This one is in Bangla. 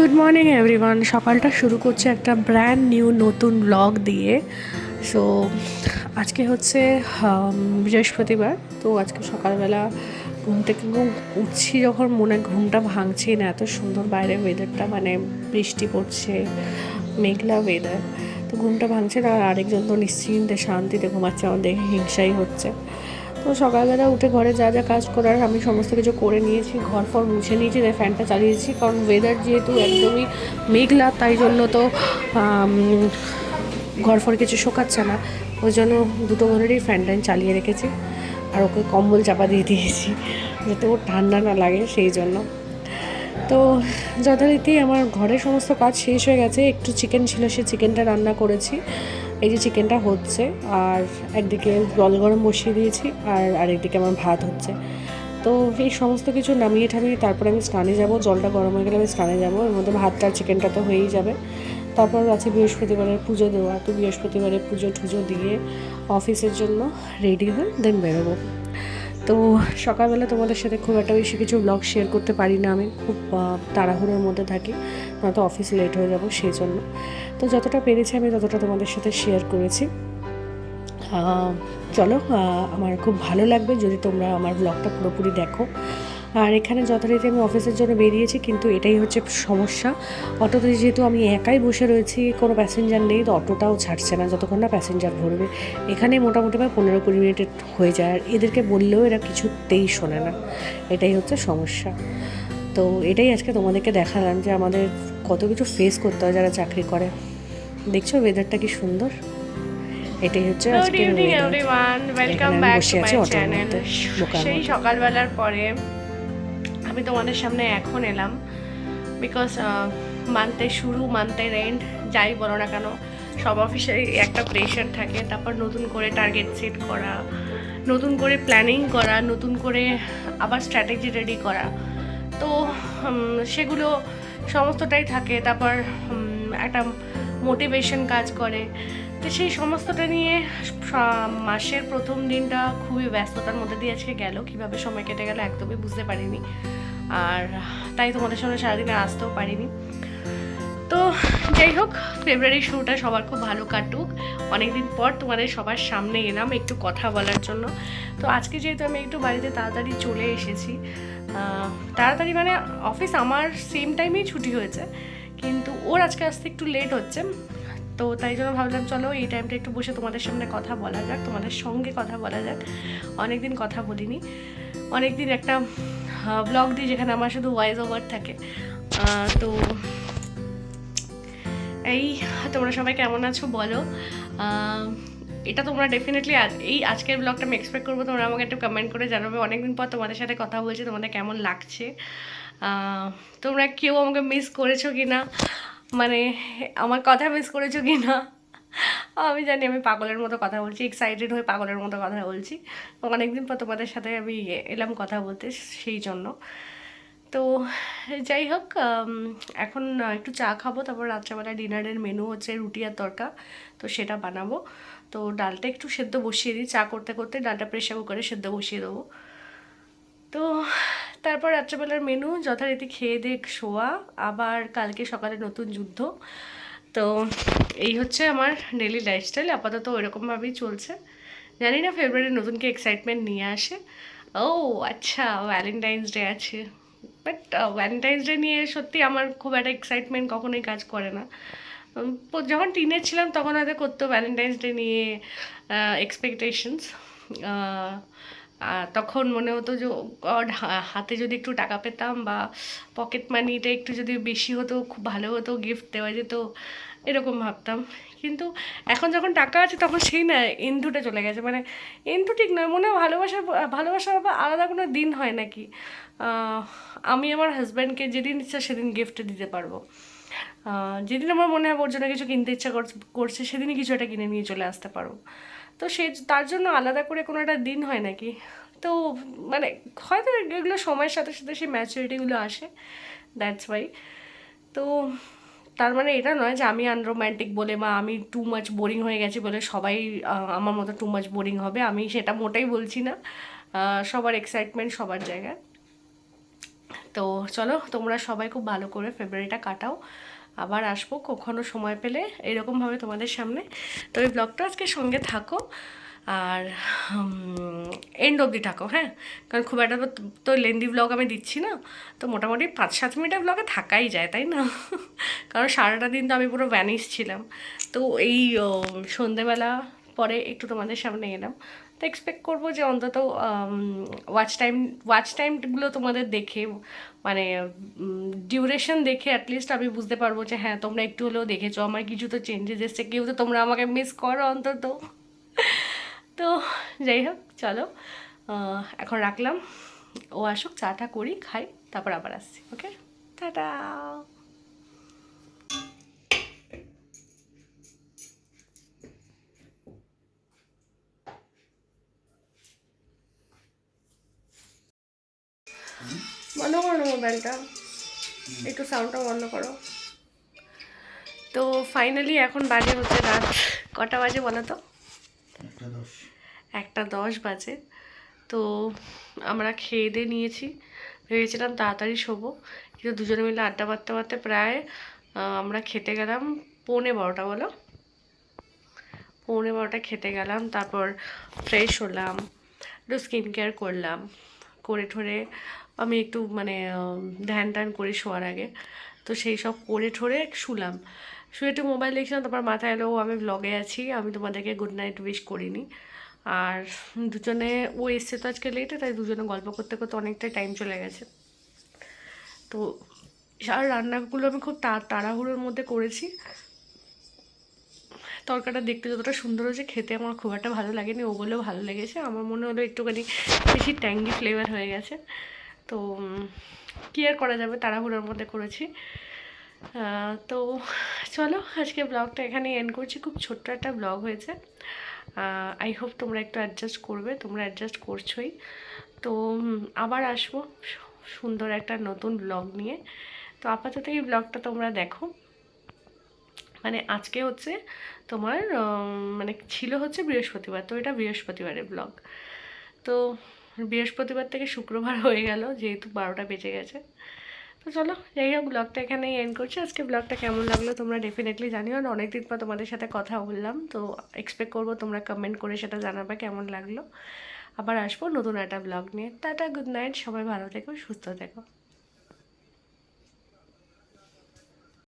Good morning everyone. সকালটা শুরু করছে একটা ব্র্যান্ড নিউ নতুন ব্লগ দিয়ে। সো আজকে হচ্ছে বৃহস্পতিবার। তো আজকে সকালবেলা ঘুম থেকে উঠছি যখন মনে ঘুমটা ভাঙছেই না, এত সুন্দর বাইরে ওয়েদারটা, মানে বৃষ্টি পড়ছে, মেঘলা ওয়েদার। তো ঘুমটা ভাঙছে না, আর আরেকজন তো নিশ্চিন্তে শান্তিতে ঘুমাচ্ছে, আমার দেখে হিংসাই হচ্ছে। তো সকালবেলা উঠে ঘরে যা যা কাজ করার আমি সমস্ত কিছু করে নিয়েছি, ঘর ফর মুছে নিয়েছি, তাই ফ্যানটা চালিয়েছি, কারণ ওয়েদার যেহেতু একদমই মেঘলা, তাই জন্য তো ঘর ফর কিছু শোকাচ্ছে না, ওই জন্য দুটো ঘরেরই ফ্যান ট্যান চালিয়ে রেখেছি, আর ওকে কম্বল চাপা দিয়ে দিয়েছি যাতে ওর ঠান্ডা না লাগে সেই জন্য। তো যথারীতি আমার ঘরের সমস্ত কাজ শেষ হয়ে গেছে। একটু চিকেন ছিল, সে চিকেনটা রান্না করেছি, এই যে চিকেনটা হচ্ছে, আর একদিকে জল গরম বসিয়ে দিয়েছি, আর আরেকদিকে আমার ভাত হচ্ছে। তো এই সমস্ত কিছু নামিয়ে ঠামিয়ে তারপরে আমি স্নানে যাব, জলটা গরম হয়ে গেলে আমি স্নানে যাবো, এর মধ্যে ভাতটা চিকেনটা তো হয়েই যাবে। তারপর আছে বৃহস্পতিবারের পুজো দেওয়া, তো বৃহস্পতিবারে পুজো টুজো দিয়ে অফিসের জন্য রেডি হয়ে দেন বেরোবো। তো সকালবেলা তোমাদের সাথে খুব একটা বেশি কিছু ব্লগ শেয়ার করতে পারি না, আমি খুব তাড়াহুড়োর মধ্যে থাকি, নয়তো অফিস লেট হয়ে যাবো সেই জন্য। তো যতটা পেরেছি আমি ততটা তোমাদের সাথে শেয়ার করেছি। চলো, আমার খুব ভালো লাগবে যদি তোমরা আমার ব্লগটা পুরোপুরি দেখো। আর এখানে যথারীতি আমি অফিসের জন্য বেরিয়েছি, কিন্তু এটাই হচ্ছে সমস্যা, অটোতে যেহেতু আমি একাই বসে রয়েছি, কোনো প্যাসেঞ্জার নেই, তো অটোটাও ছাড়ছে না যতক্ষণ না প্যাসেঞ্জার ভরবে। এখানে মোটামুটি 15-20 মিনিটে হয়ে যায়, আর এদেরকে বললেও এরা কিছুতেই শোনে না, এটাই হচ্ছে সমস্যা। তো এটাই আজকে তোমাদেরকে দেখালাম যে আমাদের কত কিছু ফেস করতে হয় যারা চাকরি করে। দেখছো ওয়েদারটা কি সুন্দর, এটাই হচ্ছে আজকের ওয়েদার। ওয়েলকাম এখানে আমি ব্যাক বসে টু আছি মাই অটোর চ্যানেল। মধ্যে, বোকার সেই মতো। সকালবেলার পরে আমি তোমাদের সামনে এখন এলাম, বিকজ মান্থের শুরু, মান্থের এন্ড, যাই বলো না কেন সব অফিসেরই একটা প্রেশার থাকে। তারপর নতুন করে টার্গেট সেট করা, নতুন করে প্ল্যানিং করা, নতুন করে আবার স্ট্র্যাটেজি রেডি করা, তো সেগুলো সমস্তটাই থাকে। তারপর একটা মোটিভেশন কাজ করে। তো সেই সমস্তটা নিয়ে মাসের প্রথম দিনটা খুবই ব্যস্ততার মধ্যে দিয়ে আজকে গেল, কীভাবে সময় কেটে গেল একদমই বুঝতে পারিনি, আর তাই তোমাদের সঙ্গে সারাদিনে আসতেও পারিনি। তো যাই হোক, ফেব্রুয়ারির শুরুটা সবার খুব ভালো কাটুক। অনেকদিন পর তোমাদের সবার সামনে এলাম একটু কথা বলার জন্য। তো আজকে যেহেতু আমি একটু বাড়িতে তাড়াতাড়ি চলে এসেছি, তাড়াতাড়ি মানে অফিস আমার সেম টাইমেই ছুটি হয়েছে, কিন্তু ওর আজকে আসতে একটু লেট হচ্ছে। তো তাই জন্য ভাবলাম চলো এই টাইমটা একটু বসে তোমাদের সামনে কথা বলা যাক, তোমাদের সঙ্গে কথা বলা যাক। অনেকদিন কথা বলিনি, অনেকদিন একটা ব্লগ দিই যেখানে আমার শুধু ভয়েস ওভার থাকে। তো এই, তোমরা সবাই কেমন আছো বলো। এটা তোমরা ডেফিনেটলি এই আজকের ব্লগটা আমি এক্সপেক্ট করবো তোমরা আমাকে একটু কমেন্ট করে জানাবে। অনেকদিন পর তোমাদের সাথে কথা বলছি, তোমাদের কেমন লাগছে, তোমরা কেউ আমাকে মিস করেছো কি না, মানে আমার কথা মিস করেছো কি না। আমি জানি আমি পাগলের মতো কথা বলছি, এক্সাইটেড হয়ে পাগলের মতো কথা বলছি, অনেকদিন পর তোমাদের সাথে আমি এলাম কথা বলতে, সেই জন্য। তো যাই হোক, এখন একটু চা খাবো, তারপর রাত্রেবেলা ডিনারের মেনু হচ্ছে রুটি আর তড়কা, তো সেটা বানাবো। তো ডালটা একটু সেদ্ধ বসিয়ে দিই, চা করতে করতে ডালটা প্রেসার কুকারে সেদ্ধ বসিয়ে দেবো। তো তারপর রাত্রেবেলার মেনু যথারীতি খেয়ে দিয়ে শোয়া, আবার কালকে সকালে নতুন যুদ্ধ। তো এই হচ্ছে আমার ডেলি লাইফস্টাইল, আপাতত ওইরকমভাবেই চলছে। জানি না ফেব্রুয়ারি নতুন কি এক্সাইটমেন্ট নিয়ে আসে। ও আচ্ছা, ভ্যালেন্টাইন্স ডে আছে, বাট ভ্যালেন্টাইন্স ডে নিয়ে সত্যি আমার খুব একটা এক্সাইটমেন্ট কখনোই কাজ করে না। যখন টিনেজ ছিলাম তখন হয়তো করতো ভ্যালেন্টাইন্স ডে নিয়ে এক্সপেকটেশনস, তখন মনে হতো যে গড, হাতে যদি একটু টাকা পেতাম বা পকেট মানিটা একটু যদি বেশি হতো খুব ভালো হতো, গিফট দেওয়া যেত, এরকম ভাবতাম। কিন্তু এখন যখন টাকা আছে তখন সেই না ইন্দুটা চলে গেছে, মানে ইন্দু ঠিক নয়, মনে হয় ভালোবাসা বা আলাদা কোনো দিন হয় নাকি। আমি আমার হাজব্যান্ডকে যেদিন ইচ্ছা সেদিন গিফট দিতে পারবো, যেদিন আমার মনে হয় ওর জন্য কিছু কিনতে ইচ্ছা করছে সেদিনই কিছু একটা কিনে নিয়ে চলে আসতে পারো। তো সে তার জন্য আলাদা করে কোনো একটা দিন হয় নাকি। তো মানে হয়তো এগুলো সময়ের সাথে সাথে সেই ম্যাচুরিটিগুলো আসে, দ্যাটস ওয়াই। তো তার মানে এটা নয় যে আমি আনরোম্যান্টিক বলে বা আমি টু মাচ বোরিং হয়ে গেছি বলে সবাই আমার মতো টু মাচ বোরিং হবে, আমি সেটা মোটেই বলছি না। সবার এক্সাইটমেন্ট সবার জায়গায়। তো চলো তোমরা সবাই খুব ভালো করে ফেব্রুয়ারিটা কাটাও, আবার আসবো কখনো সময় পেলে এরকমভাবে তোমাদের সামনে। তো এই ব্লগটা আজকে সঙ্গে থাকো আর এন্ড অবধি থাকো, হ্যাঁ, কারণ খুব একটা তো লেন্দি ব্লগ আমি দিচ্ছি না, তো মোটামুটি 5-7 মিনিটের ব্লগে থাকাই যায়, তাই না? কারণ সারাটা দিন তো আমি পুরো ভ্যানিশ ছিলাম, তো এই সন্ধেবেলা পরে একটু তোমাদের সামনে এলাম। তো এক্সপেক্ট করবো যে অন্তত ওয়াচ টাইমগুলো তোমাদের দেখে, মানে ডিউরেশন দেখে অ্যাটলিস্ট আমি বুঝতে পারবো যে হ্যাঁ তোমরা একটু হলেও দেখেছো, আমার কিছু তো চেঞ্জেস এসছে, কেউ তো তোমরা আমাকে মিস করো অন্তত। তো যাই হোক চলো, এখন রাখলাম, ও আসুক, চাটা করি, খাই, তারপর আবার আসছি। ওকে, টাটা। বন্ধ করো না মোবাইলটা, একটু সাউন্ডটা বন্ধ করো। তো ফাইনালি এখন বাজে হচ্ছে রাত কটা বাজে বলো তো? 1:10 বাজে। তো আমরা খেয়ে দিয়ে নিয়েছি, ভেবেছিলাম তাড়াতাড়ি শোবো, কিন্তু দুজনে মিলে আড্ডা মারতে মারতে প্রায় আমরা খেতে গেলাম 11:15, বলো 11:15 খেতে গেলাম। তারপর ফ্রেশ হলাম, একটু স্কিন কেয়ার করলাম, করে ঠরে আমি একটু মানে ধ্যান ট্যান করি শোয়ার আগে, তো সেই সব করে ঠরে শুলাম, শুয়ে একটু মোবাইল দেখছিলাম। তারপর মাথায় এলো আমি ব্লগে আছি, আমি তোমাদেরকে গুড নাইট উইশ করিনি। আর দুজনে, ও এসছে তো আজকে লেটে, তাই দুজনে গল্প করতে করতে অনেকটাই টাইম চলে গেছে। তো আর রান্নাগুলো আমি খুব তাড়াহুড়োর মধ্যে করেছি। তরকাটা দেখতে যতটা সুন্দর হয়েছে, খেতে আমার খুব একটা ভালো লাগেনি, ও বলেও ভালো লেগেছে। আমার মনে হলো একটুখানি বেশি ট্যাঙ্গি ফ্লেভার হয়ে গেছে। তো কী আর করা যাবে, তাড়াহুড়োর মধ্যে করেছি। তো চলো আজকে ব্লগটা এখানে এন্ড করছি, খুব ছোট্ট একটা ব্লগ হয়েছে। আই হোপ তোমরা একটু অ্যাডজাস্ট করবে, তোমরা অ্যাডজাস্ট করছোই। তো আবার আসবো সুন্দর একটা নতুন ব্লগ নিয়ে। তো আপাতত এই ব্লগটা তোমরা দেখো, মানে আজকে হচ্ছে তোমার মানে ছিল হচ্ছে বৃহস্পতিবার, তো এটা বৃহস্পতিবারের ব্লগ। তো বৃহস্পতিবার থেকে শুক্রবার হয়ে গেল, যেহেতু 12টা বেজে গেছে। তো চলো যাই হোক, ব্লগটা এখানেই এন্ড করছি। আজকে ব্লগটা কেমন লাগলো তোমরা ডেফিনেটলি জানিও, আর অনেকদিন পর তোমাদের সাথে কথা বললাম, তো এক্সপেক্ট করবো তোমরা কমেন্ট করে সেটা জানাবে কেমন লাগলো। আবার আসবো নতুন একটা ব্লগ নিয়ে। টাটা, গুড নাইট, সবাই ভালো থেকো, সুস্থ থেকো।